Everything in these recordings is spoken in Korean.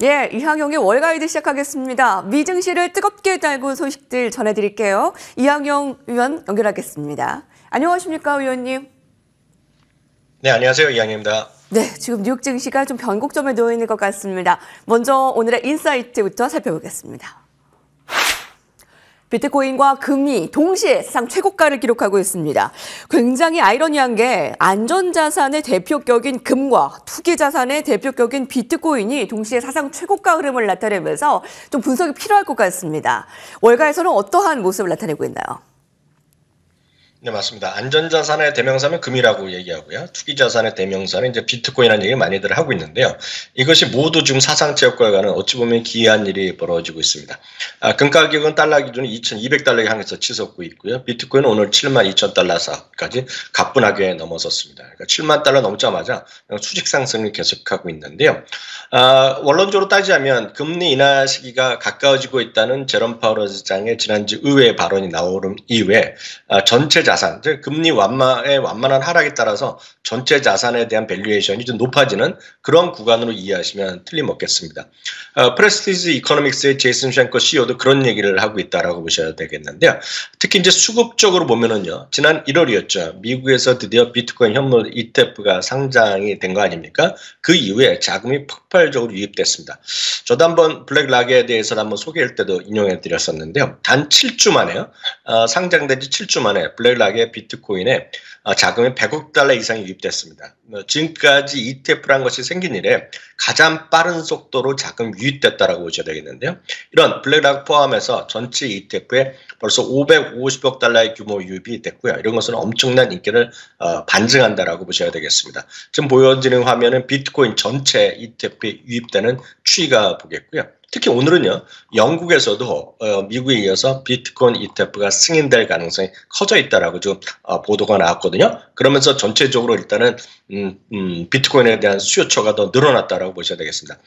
예, 이항용의 월가이드 시작하겠습니다. 미증시를 뜨겁게 달군 소식들 전해드릴게요. 이항용 의원 연결하겠습니다. 안녕하십니까, 의원님? 네, 안녕하세요. 이항용입니다. 네, 지금 뉴욕 증시가 좀 변곡점에 놓여 있는 것 같습니다. 먼저 오늘의 인사이트부터 살펴보겠습니다. 비트코인과 금이 동시에 사상 최고가를 기록하고 있습니다. 굉장히 아이러니한 게 안전자산의 대표격인 금과 투기자산의 대표격인 비트코인이 동시에 사상 최고가 흐름을 나타내면서 좀 분석이 필요할 것 같습니다. 월가에서는 어떠한 모습을 나타내고 있나요? 네, 맞습니다. 안전자산의 대명사는 금이라고 얘기하고요. 투기자산의 대명사는 이제 비트코인이라는 얘기를 많이들 하고 있는데요. 이것이 모두 지금 사상 최고가는 어찌 보면 기이한 일이 벌어지고 있습니다. 금 가격은 달러 기준 2,200달러에 향해서 치솟고 있고요. 비트코인은 오늘 72,000달러까지 가뿐하게 넘어섰습니다. 그러니까 7만 달러 넘자마자 수직 상승을 계속하고 있는데요. 원론적으로 따지자면 금리 인하 시기가 가까워지고 있다는 제롬 파월 의장의 지난주 의회 발언이 나오는 이후에 전체 자산, 즉 금리 완만한 하락에 따라서 전체 자산에 대한 밸류에이션이 좀 높아지는 그런 구간으로 이해하시면 틀림없겠습니다. 프레스티지 이코노믹스의 제이슨 쉔커 CEO도 그런 얘기를 하고 있다라고 보셔야 되겠는데요. 특히 이제 수급적으로 보면은요, 지난 1월이었죠. 미국에서 드디어 비트코인 현물 ETF가 상장이 된 거 아닙니까? 그 이후에 자금이 폭발적으로 유입됐습니다. 저도 한번 블랙락에 대해서 한번 소개할 때도 인용해 드렸었는데요. 단 7주 만에요. 상장된 지 7주 만에 블랙락의 비트코인에 자금이 100억 달러 이상이 유입됐습니다. 지금까지 ETF라는 것이 생긴 이래 가장 빠른 속도로 자금 유입됐다라고 보셔야 되겠는데요. 이런 블랙락 포함해서 전체 ETF에 벌써 550억 달러의 규모 유입이 됐고요. 이런 것은 엄청난 인기를 반증한다라고 보셔야 되겠습니다. 지금 보여지는 화면은 비트코인 전체 ETF에 유입되는 추이가 보겠고요. 특히 오늘은요, 영국에서도 미국에 이어서 비트코인 ETF가 승인될 가능성이 커져 있다라고 지금 보도가 나왔거든요. 그러면서 전체적으로 일단은 비트코인에 대한 수요처가 더 늘어났다라고 보셔야 되겠습니다.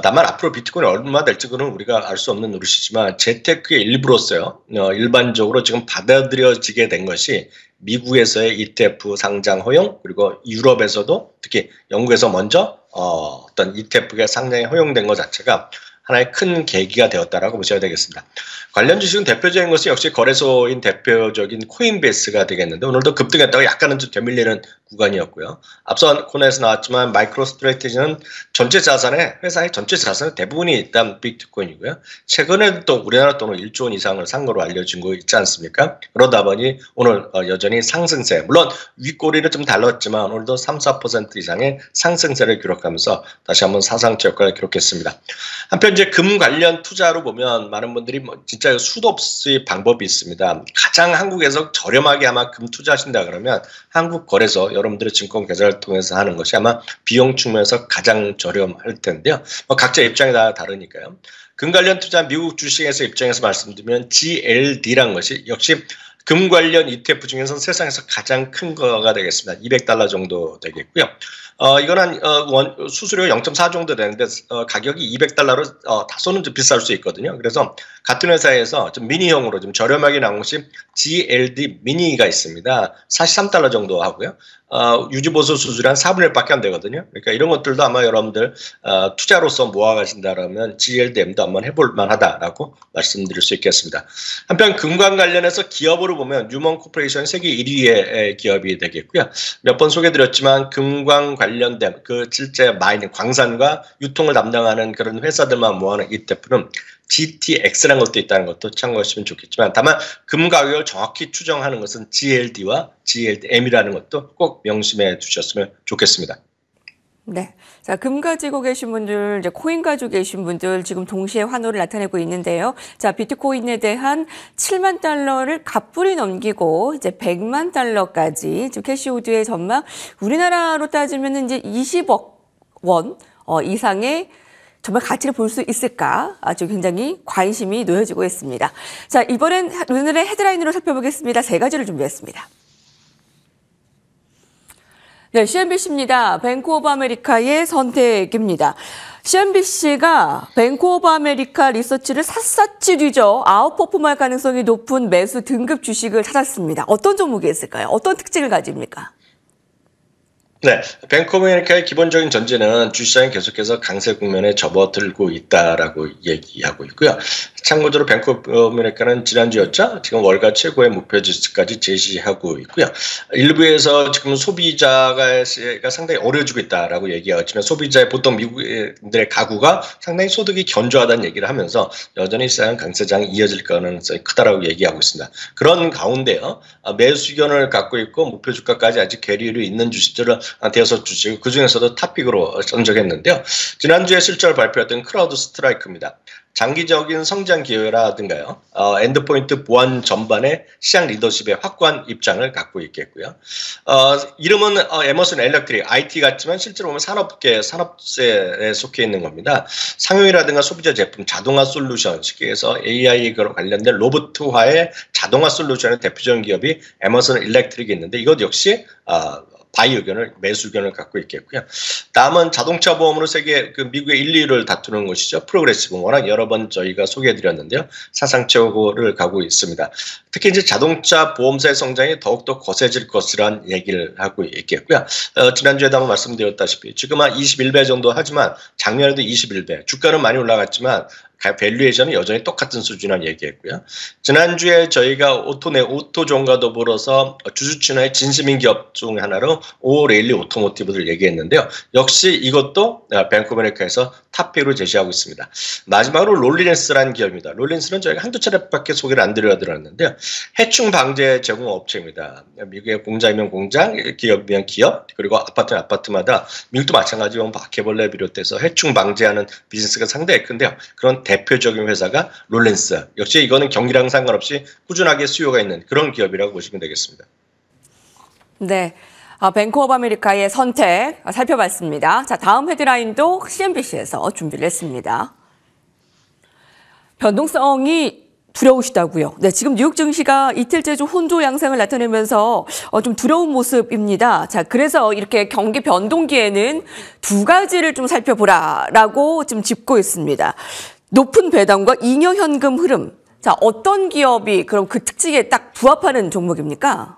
다만 앞으로 비트코인이 얼마 될지는 우리가 알 수 없는 노릇이지만 재테크의 일부로서요, 일반적으로 지금 받아들여지게 된 것이 미국에서의 ETF 상장 허용, 그리고 유럽에서도 특히 영국에서 먼저 어떤 ETF가 상장이 허용된 것 자체가 하나의 큰 계기가 되었다라고 보셔야 되겠습니다. 관련 주식은 대표적인 것은 역시 거래소인 대표적인 코인베이스가 되겠는데 오늘도 급등했다가 약간은 좀 되밀리는 구간이었고요. 앞선 코너에서 나왔지만 마이크로스트래티지는 전체 자산의 회사의 전체 자산의 대부분이 일단 비트코인이고요. 최근에도 또 우리나라 돈으로 1조 원 이상을 산 거로 알려진 거 있지 않습니까? 그러다 보니 오늘 여전히 상승세, 물론 윗꼬리를 좀 달랐지만 오늘도 3~4% 이상의 상승세를 기록하면서 다시 한번 사상 최고가를 기록했습니다. 한편 이제 금 관련 투자로 보면 많은 분들이 진짜 수도 없이 방법이 있습니다. 가장 한국에서 저렴하게 아마 금 투자하신다 그러면 한국 거래소 여러분들의 증권 계좌를 통해서 하는 것이 아마 비용 측면에서 가장 저렴할 텐데요. 각자 입장이 다 다르니까요. 금 관련 투자 미국 주식에서 입장에서 말씀드리면 GLD라는 것이 역시 금 관련 ETF 중에서 세상에서 가장 큰 거가 되겠습니다. 200달러 정도 되겠고요. 이건 한 수수료가 0.4 정도 되는데 가격이 200달러로 다소는 좀 비쌀 수 있거든요. 그래서 같은 회사에서 좀 미니형으로 좀 저렴하게 나온 것이 GLD 미니가 있습니다. 43달러 정도 하고요. 유지보수 수수료 한 4분의 1밖에 안 되거든요. 그러니까 이런 것들도 아마 여러분들 투자로서 모아가신다라면 GLDM도 한번 해볼 만하다라고 말씀드릴 수 있겠습니다. 한편 금관 관련해서 기업으로 보면 뉴먼 코퍼레이션 세계 1위의 기업이 되겠고요. 몇 번 소개드렸지만 금관 관련된 그 실제 마이닝 광산과 유통을 담당하는 그런 회사들만 모아놓은 ETF는 GTX라는 것도 있다는 것도 참고하시면 좋겠지만 다만 금 가격을 정확히 추정하는 것은 GLD와 GLDM이라는 것도 꼭 명심해 두셨으면 좋겠습니다. 네. 자, 금 가지고 계신 분들, 이제 코인 가지고 계신 분들 지금 동시에 환호를 나타내고 있는데요. 자, 비트코인에 대한 7만 달러를 가뿐히 넘기고 이제 100만 달러까지 지금 캐시우드의 전망, 우리나라로 따지면 이제 20억 원 이상의 정말 가치를 볼 수 있을까? 아주 굉장히 관심이 놓여지고 있습니다. 자, 이번엔 오늘의 헤드라인으로 살펴보겠습니다. 세 가지를 준비했습니다. 네, CNBC입니다. 뱅크 오브 아메리카의 선택입니다. CNBC가 뱅크 오브 아메리카 리서치를 샅샅이 뒤져 아웃퍼폼할 가능성이 높은 매수 등급 주식을 찾았습니다. 어떤 종목이 있을까요? 어떤 특징을 가집니까? 네, 뱅크 오브 아메리카의 기본적인 전제는 주시장이 계속해서 강세 국면에 접어들고 있다라고 얘기하고 있고요. 참고적으로 뱅크 오브 아메리카는 지난주였죠. 지금 월가 최고의 목표 지수까지 제시하고 있고요. 일부에서 지금 소비자가 상당히 어려워지고 있다라고 얘기하지만 소비자의 보통 미국인들의 가구가 상당히 소득이 견조하다는 얘기를 하면서 여전히 시장 강세장이 이어질 가능성이 크다라고 얘기하고 있습니다. 그런 가운데요, 매수 의견을 갖고 있고 목표 주가까지 아직 괴리로 있는 주식들을 대여섯 주식, 그 중에서도 탑픽으로 선정했는데요. 지난주에 실적을 발표했던 크라우드 스트라이크입니다. 장기적인 성장 기회라든가요, 엔드포인트 보안 전반의 시장 리더십에 확고한 입장을 갖고 있겠고요. 이름은 에머슨 엘렉트릭, IT 같지만 실제로 보면 산업재에 속해 있는 겁니다. 상용이라든가 소비자 제품, 자동화 솔루션, 쉽게 해서 AI에 관련된 로봇화의 자동화 솔루션의 대표적인 기업이 에머슨 엘렉트릭이 있는데 이것 역시 바이 의견을, 매수 의견을 갖고 있겠고요. 다음은 자동차 보험으로 세계 미국의 1, 2위를 다투는 곳이죠. 프로그레시브. 워낙 여러 번 저희가 소개해드렸는데요. 사상 최고를 가고 있습니다. 특히 이제 자동차 보험사의 성장이 더욱더 거세질 것이란 얘기를 하고 있겠고요. 지난주에도 한번 말씀드렸다시피 지금 한 21배 정도 하지만 작년에도 21배. 주가는 많이 올라갔지만 밸류에이션은 여전히 똑같은 수준이라는 얘기했고요. 지난주에 저희가 오토존과 더불어서 주주친화의 진심인 기업 중 하나로 오레일리 오토모티브를 얘기했는데요. 역시 이것도 뱅크 오브 아메리카에서 탑픽으로 제시하고 있습니다. 마지막으로 롤리넨스라는 기업입니다. 롤리넨스는 저희가 한두 차례밖에 소개를 안 드렸는데요. 해충 방제 제공 업체입니다. 미국의 공장이면 공장, 기업이면 기업, 그리고 아파트면 아파트마다 미국도 마찬가지로 바퀴벌레 비롯해서 해충 방제하는 비즈니스가 상당히 큰데요. 그런 대표적인 회사가 롤렌스. 역시 이거는 경기랑 상관없이 꾸준하게 수요가 있는 그런 기업이라고 보시면 되겠습니다. 네. 뱅크 오브 아메리카의 선택 살펴봤습니다. 자, 다음 헤드라인도 CNBC에서 준비를 했습니다. 변동성이 두려우시다고요. 네, 지금 뉴욕 증시가 이틀째 좀 혼조 양상을 나타내면서 좀 두려운 모습입니다. 자, 그래서 이렇게 경기 변동기에는 두 가지를 좀 살펴보라라고 지금 짚고 있습니다. 높은 배당과 잉여 현금 흐름. 자, 어떤 기업이 그럼 그 특징에 딱 부합하는 종목입니까?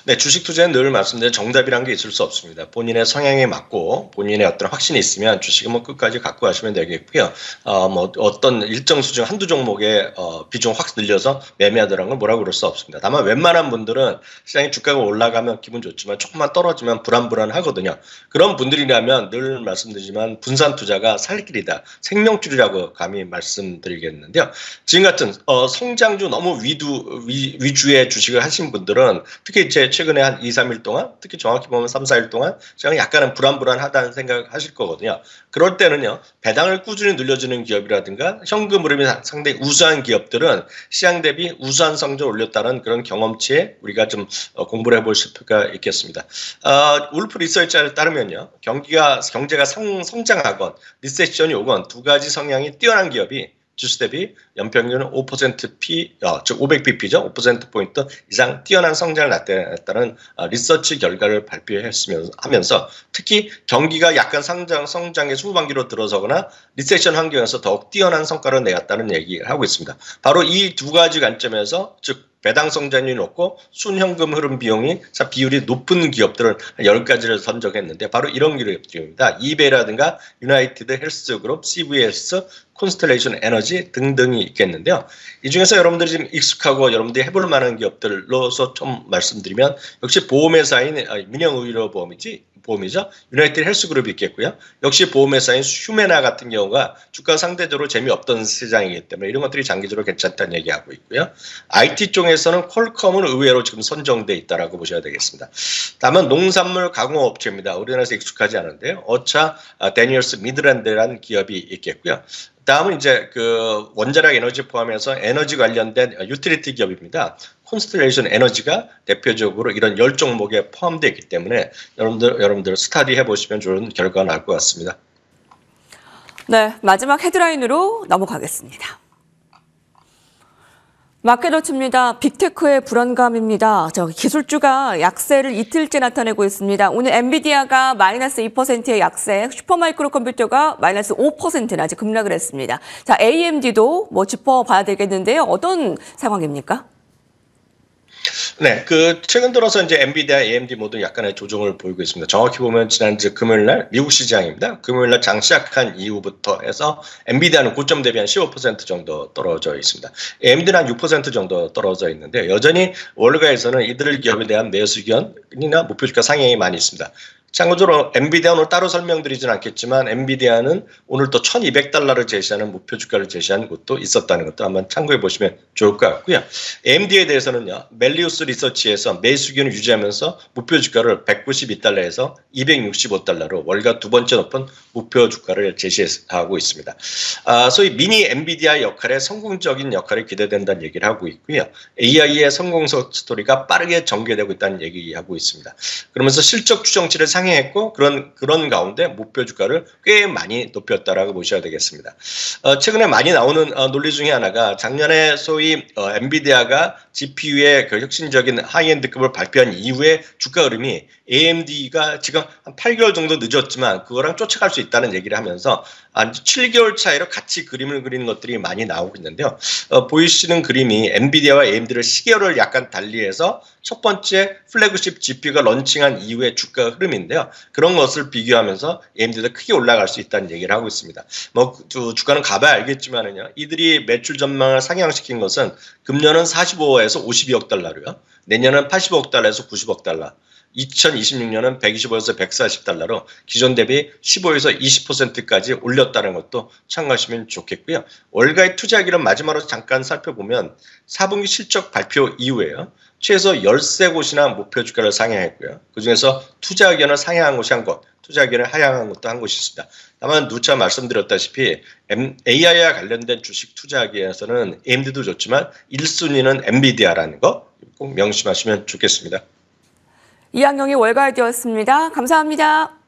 네, 주식 투자는 늘 말씀드린 정답이란 게 있을 수 없습니다. 본인의 성향에 맞고 본인의 어떤 확신이 있으면 주식은 뭐 끝까지 갖고 가시면 되겠고요. 뭐 어떤 일정 수준 한두 종목의 비중 확 늘려서 매매하더라는 걸 뭐라고 그럴 수 없습니다. 다만 웬만한 분들은 시장이 주가가 올라가면 기분 좋지만 조금만 떨어지면 불안불안하거든요. 그런 분들이라면 늘 말씀드리지만 분산 투자가 살 길이다. 생명줄이라고 감히 말씀드리겠는데요. 지금 같은 성장주 너무 위주의 주식을 하신 분들은 특히 이제 최근에 한 2, 3일 동안, 특히 정확히 보면 3, 4일 동안 시장이 약간은 불안불안하다는 생각을 하실 거거든요. 그럴 때는요, 배당을 꾸준히 늘려주는 기업이라든가 현금 흐름이 상당히 우수한 기업들은 시장 대비 우수한 성적을 올렸다는 그런 경험치에 우리가 좀 공부를 해볼 필요가 있겠습니다. 울프 리서치에 따르면요, 경제가 성장하건 리세션이 오건 두 가지 성향이 뛰어난 기업이 주수 대비 연평균 5% 즉 500bp죠. 5%포인트 이상 뛰어난 성장을 나타냈다는 리서치 결과를 발표하면서 특히 경기가 약간 성장의 후반기로 들어서거나 리세션 환경에서 더욱 뛰어난 성과를 내었다는 얘기를 하고 있습니다. 바로 이 두 가지 관점에서 즉 배당 성장률이 높고 순현금 흐름 비율이 높은 기업들을 10가지를 선정했는데 바로 이런 기업들입니다. 이베이라든가 유나이티드 헬스그룹, CVS, 콘스텔레이션 에너지 등등이 있겠는데요. 이 중에서 여러분들이 지금 익숙하고 여러분들이 해볼 만한 기업들로서 좀 말씀드리면 역시 보험회사인 민영의료보험이죠. 유나이티드 헬스그룹이 있겠고요. 역시 보험회사인 휴메나 같은 경우가 주가 상대적으로 재미없던 시장이기 때문에 이런 것들이 장기적으로 괜찮다는 얘기하고 있고요. IT 쪽에서는 퀄컴은 의외로 지금 선정돼 있다라고 보셔야 되겠습니다. 다음은 농산물 가공업체입니다. 우리나라에서 익숙하지 않은데요. 어차 데니얼스 미드랜드라는 기업이 있겠고요. 다음은 이제 그 원자력 에너지 포함해서 에너지 관련된 유틸리티 기업입니다. 콘스텔레이션 에너지가 대표적으로 이런 10종목에 포함되어 있기 때문에 여러분들 스터디 해보시면 좋은 결과가 나올 것 같습니다. 네, 마지막 헤드라인으로 넘어가겠습니다. 마켓워치입니다. 빅테크의 불안감입니다. 기술주가 약세를 이틀째 나타내고 있습니다. 오늘 엔비디아가 마이너스 2%의 약세, 슈퍼마이크로 컴퓨터가 마이너스 5%나 아직 급락을 했습니다. 자, AMD도 뭐 짚어봐야 되겠는데요. 어떤 상황입니까? 네, 최근 들어서 이제 엔비디아, AMD 모두 약간의 조정을 보이고 있습니다. 정확히 보면 지난주 금요일 날 미국 시장입니다. 금요일 날 장 시작한 이후부터 해서 엔비디아는 고점 대비 한 15% 정도 떨어져 있습니다. AMD는 한 6% 정도 떨어져 있는데 여전히 월가에서는 이들 기업에 대한 매수 의견이나 목표 주가 상향이 많이 있습니다. 참고적으로 엔비디아 오늘 따로 설명드리진 않겠지만 엔비디아는 오늘 또 1200달러를 제시하는 목표 주가를 제시한 곳도 있었다는 것도 한번 참고해 보시면 좋을 것 같고요. AMD에 대해서는요. 멜리우스 리서치에서 매수 기준을 유지하면서 목표 주가를 192달러에서 265달러로 월가 두 번째 높은 목표 주가를 제시하고 있습니다. 소위 미니 엔비디아 역할의 성공적인 역할이 기대된다는 얘기를 하고 있고요. AI의 성공 스토리가 빠르게 전개되고 있다는 얘기하고 있습니다. 그러면서 실적 추정치를 상회했고 그런 가운데 목표 주가를 꽤 많이 높였다라고 보셔야 되겠습니다. 최근에 많이 나오는 논리 중에 하나가 작년에 소위 엔비디아가 GPU의 그 혁신적인 하이엔드급을 발표한 이후에 주가 흐름이 AMD가 지금 한 8개월 정도 늦었지만 그거랑 쫓아갈 수 있다는 얘기를 하면서 한 7개월 차이로 같이 그림을 그리는 것들이 많이 나오고 있는데요. 보이시는 그림이 엔비디아와 AMD를 시계열을 약간 달리해서 첫 번째 플래그십 GPU가 런칭한 이후의 주가 흐름인데요. 그런 것을 비교하면서 AMD도 크게 올라갈 수 있다는 얘기를 하고 있습니다. 주가는 가봐야 알겠지만은요. 이들이 매출 전망을 상향시킨 것은 금년은 45에서 52억 달러로요. 내년은 80억 달러에서 90억 달러. 2026년은 125에서 140달러로 기존 대비 15에서 20%까지 올렸다는 것도 참고하시면 좋겠고요. 월가의 투자기를 마지막으로 잠깐 살펴보면 4분기 실적 발표 이후에요. 최소 13곳이나 목표 주가를 상향했고요. 그중에서 투자 의견을 상향한 곳이 한 곳, 투자 의견을 하향한 곳도 한 곳이 있습니다. 다만 누차 말씀드렸다시피 AI와 관련된 주식 투자하기에서는 AMD도 좋지만 1순위는 엔비디아라는 거 꼭 명심하시면 좋겠습니다. 이한경의 월가이드였습니다. 감사합니다.